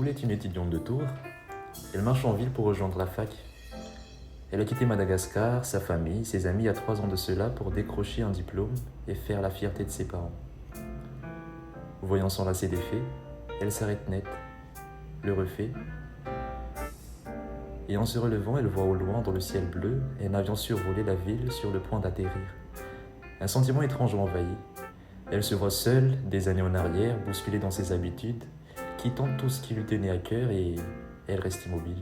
Soul est une étudiante de Tours. Elle marche en ville pour rejoindre la fac. Elle a quitté Madagascar, sa famille, ses amis il y a 3 ans de cela pour décrocher un diplôme et faire la fierté de ses parents. Voyant s'enlacer des faits, elle s'arrête net, le refait. Et en se relevant, elle voit au loin, dans le ciel bleu, un avion survoler la ville sur le point d'atterrir. Un sentiment étrange l'envahit. Elle se voit seule, des années en arrière, bousculée dans ses habitudes, quittant tout ce qui lui tenait à cœur et elle reste immobile.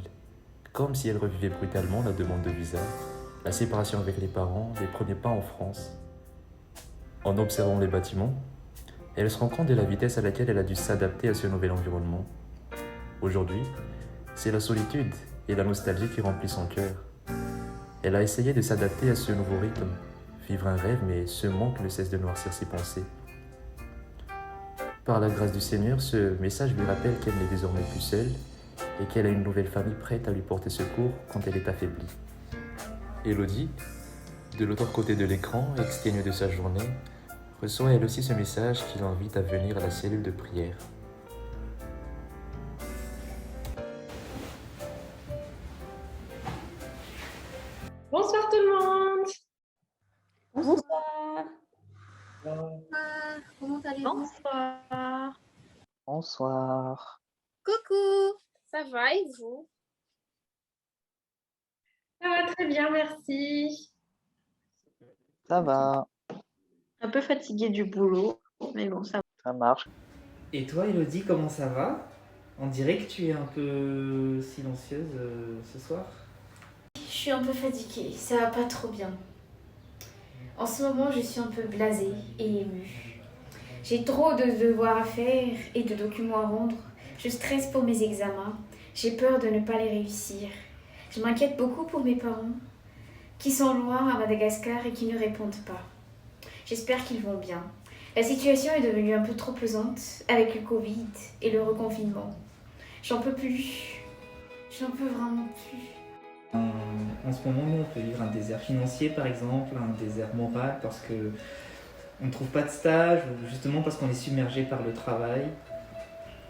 Comme si elle revivait brutalement la demande de visa, la séparation avec les parents, les premiers pas en France. En observant les bâtiments, elle se rend compte de la vitesse à laquelle elle a dû s'adapter à ce nouvel environnement. Aujourd'hui, c'est la solitude et la nostalgie qui remplissent son cœur. Elle a essayé de s'adapter à ce nouveau rythme, vivre un rêve, mais ce manque ne cesse de noircir ses pensées. Par la grâce du Seigneur, ce message lui rappelle qu'elle n'est désormais plus seule et qu'elle a une nouvelle famille prête à lui porter secours quand elle est affaiblie. Élodie, de l'autre côté de l'écran, exténuée de sa journée, reçoit elle aussi ce message qui l'invite à venir à la cellule de prière. Bonsoir tout le monde. Bonsoir. Comment allez-vous? Bonsoir. Bonsoir. Coucou, ça va et vous? Ça va très bien, merci. Ça va, Un peu fatiguée du boulot, mais bon, ça va. ça marche. Et toi, Elodie, comment ça va? On dirait que tu es un peu silencieuse ce soir. Je suis un peu fatiguée, ça va pas trop bien. En ce moment, je suis un peu blasée et émue. J'ai trop de devoirs à faire et de documents à rendre. Je stresse pour mes examens. J'ai peur de ne pas les réussir. Je m'inquiète beaucoup pour mes parents, qui sont loin à Madagascar et qui ne répondent pas. J'espère qu'ils vont bien. La situation est devenue un peu trop pesante avec le Covid et le reconfinement. J'en peux plus. J'en peux vraiment plus. En ce moment, nous, on peut vivre un désert financier, par exemple, un désert moral, parce que on ne trouve pas de stage, ou justement parce qu'on est submergé par le travail.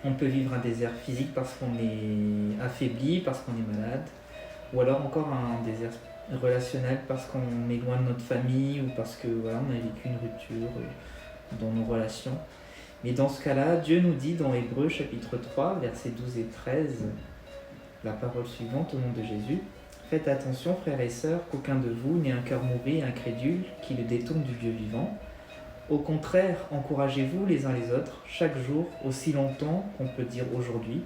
On peut vivre un désert physique parce qu'on est affaibli, parce qu'on est malade, ou alors encore un désert relationnel parce qu'on est loin de notre famille, ou parce que voilà, on a vécu une rupture dans nos relations. Mais dans ce cas-là, Dieu nous dit dans Hébreux chapitre 3, versets 12 et 13, la parole suivante au nom de Jésus. Faites attention, frères et sœurs, qu'aucun de vous n'ait un cœur mauvais et incrédule qui le détourne du Dieu vivant. Au contraire, encouragez-vous les uns les autres, chaque jour, aussi longtemps qu'on peut dire aujourd'hui,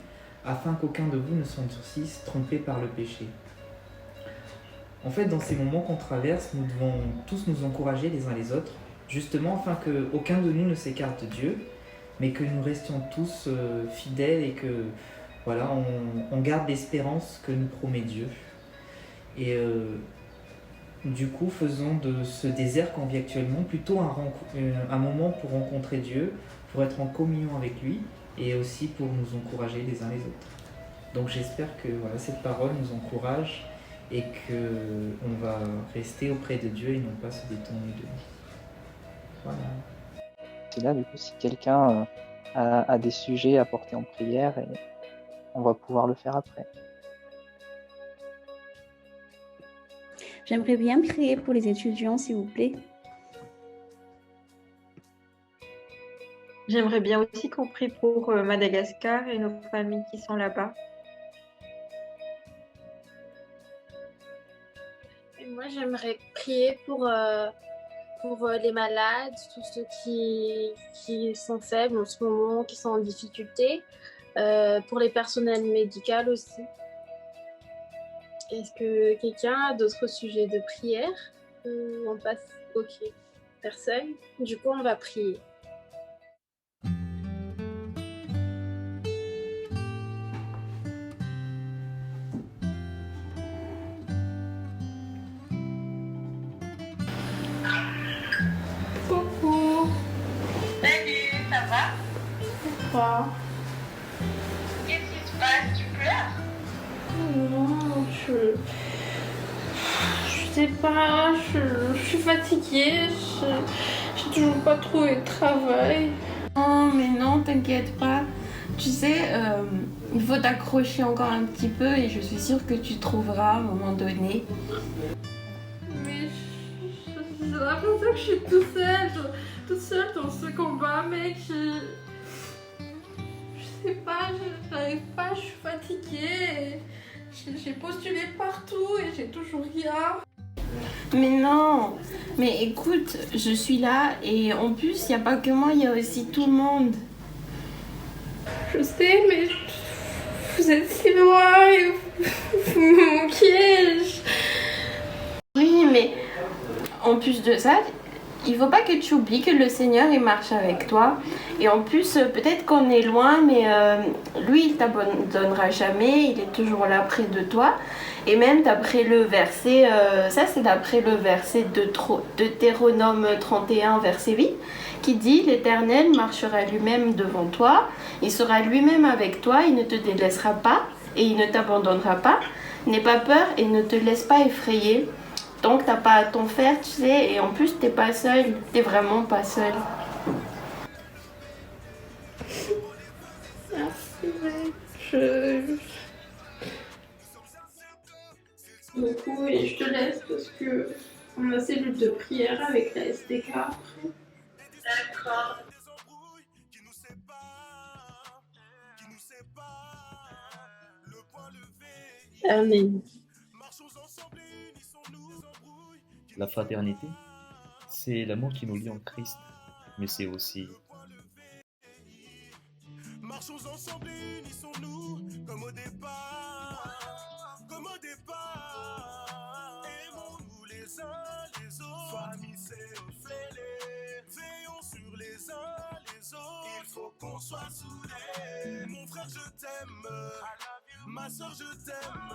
afin qu'aucun de vous ne s'en sortisse trompé par le péché. En fait, dans ces moments qu'on traverse, nous devons tous nous encourager les uns les autres, justement afin qu'aucun de nous ne s'écarte de Dieu, mais que nous restions tous fidèles et que voilà, on garde l'espérance que nous promet Dieu. Et du coup, faisons de ce désert qu'on vit actuellement plutôt un moment pour rencontrer Dieu, pour être en communion avec lui et aussi pour nous encourager les uns les autres. Donc j'espère que voilà, cette parole nous encourage et qu'on va rester auprès de Dieu et non pas se détourner de lui. Voilà. C'est là, du coup, si quelqu'un a des sujets à porter en prière, et on va pouvoir le faire après. J'aimerais bien prier pour les étudiants, s'il vous plaît. J'aimerais bien aussi qu'on prie pour Madagascar et nos familles qui sont là-bas. Et moi, j'aimerais prier pour les malades, tous ceux qui sont faibles en ce moment, qui sont en difficulté, pour les personnels médicaux aussi. Est-ce que quelqu'un a d'autres sujets de prière? On passe. Ok, personne. Du coup, on va prier. Coucou. Salut, ça va? Quoi? Qu'est-ce qui se passe? Tu pleures? Non, je sais pas, je suis fatiguée, j'ai toujours pas trouvé de travail. Non, mais non, t'inquiète pas. Tu sais, Il faut t'accrocher encore un petit peu et je suis sûre que tu trouveras à un moment donné. Mais j'ai l'impression que je suis toute seule dans ce combat, mec. Je sais pas, j'arrive pas, je suis fatiguée. J'ai postulé partout et j'ai toujours rien. Mais non, mais écoute, je suis là et en plus, il n'y a pas que moi, il y a aussi tout le monde. Je sais, mais vous êtes si loin et vous me manquez. Oui, mais en plus de ça, il faut pas que tu oublies que le Seigneur il marche avec toi. Et en plus, peut-être qu'on est loin, mais lui, il t'abandonnera jamais. Il est toujours là près de toi. Et même d'après le verset, ça c'est d'après le verset de Deutéronome 31, verset 8, qui dit « L'Éternel marchera lui-même devant toi, il sera lui-même avec toi, il ne te délaissera pas et il ne t'abandonnera pas. N'aie pas peur et ne te laisse pas effrayer. » Donc t'as pas à t'en faire, tu sais, et en plus t'es pas seul, t'es vraiment pas seul. Merci, mec. Beaucoup et je te laisse parce que on a cellule de prière avec la STK. D'accord. Amen. La fraternité, c'est l'amour qui nous lie en Christ, mais c'est aussi Marchons ensemble, unissons-nous comme au départ, Aimons-nous les uns les autres, famille c'est fêlée. Veillons sur les uns les autres, il faut qu'on soit soudés. Mon frère je t'aime, ma soeur je t'aime.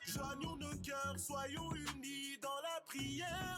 Joignons nos cœurs, soyons unis dans la prière.